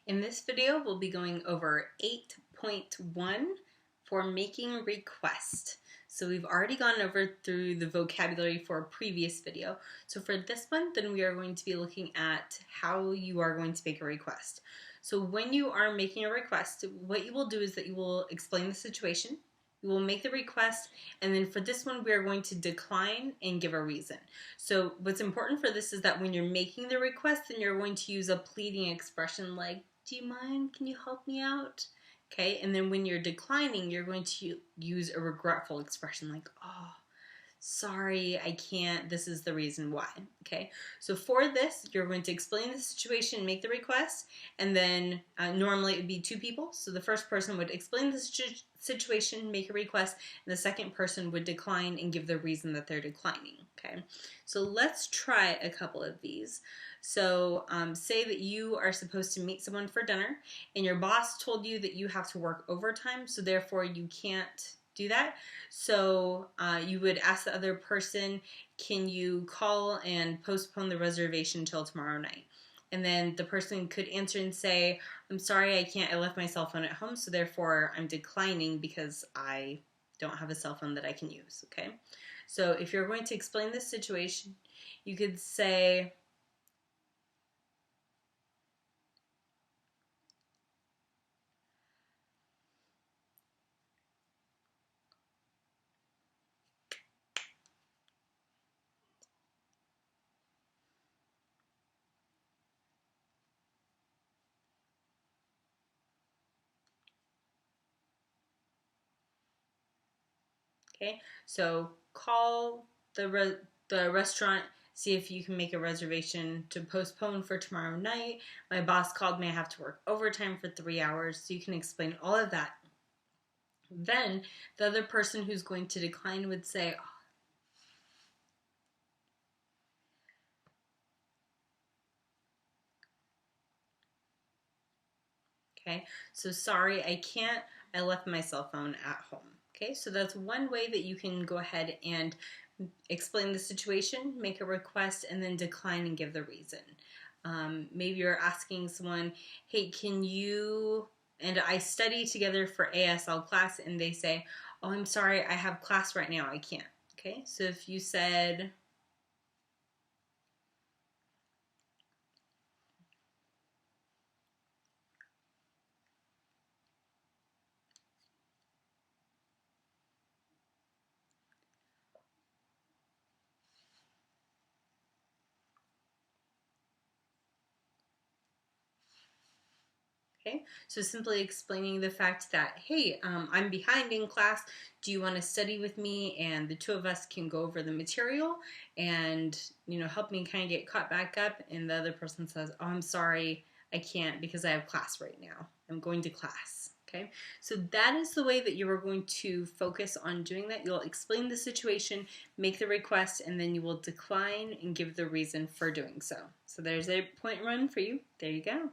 In this video, we'll be going over 8.1 for making request. So we've already gone over through the vocabulary for a previous video. So for this one, then we are going to be looking at how you are going to make a request. So when you are making a request, what you will do is that you will explain the situation, you will make the request, and then for this one, we are going to decline and give a reason. So what's important for this is that when you're making the request, then you're going to use a pleading expression like, do you mind? Can you help me out? Okay, and then when you're declining, you're going to use a regretful expression like, oh, sorry, I can't, this is the reason why. Okay, so for this, you're going to explain the situation, make the request, and then normally it would be two people. So the first person would explain the situation, make a request, and the second person would decline and give the reason that they're declining. Okay, so let's try a couple of these. So say that you are supposed to meet someone for dinner and your boss told you that you have to work overtime, so therefore you can't do that. So you would ask the other person, can you call and postpone the reservation till tomorrow night? And then the person could answer and say, I'm sorry, I can't, I left my cell phone at home, so therefore I'm declining because I don't have a cell phone that I can use, okay? So if you're going to explain this situation, you could say, okay, so call the restaurant, see if you can make a reservation to postpone for tomorrow night. My boss called me, I have to work overtime for 3 hours. So you can explain all of that. Then the other person who's going to decline would say, oh, okay, so sorry, I can't, I left my cell phone at home. Okay, so that's one way that you can go ahead and explain the situation, make a request, and then decline and give the reason. Maybe you're asking someone, hey, can you and I study together for ASL class, and they say, oh, I'm sorry, I have class right now, I can't. Okay, so if you said, okay, so simply explaining the fact that, hey, I'm behind in class. Do you want to study with me? And the two of us can go over the material and, help me kind of get caught back up. And the other person says, oh, I'm sorry, I can't because I have class right now. I'm going to class. Okay, so that is the way that you are going to focus on doing that. You'll explain the situation, make the request, and then you will decline and give the reason for doing so. So there's 8.1 for you. There you go.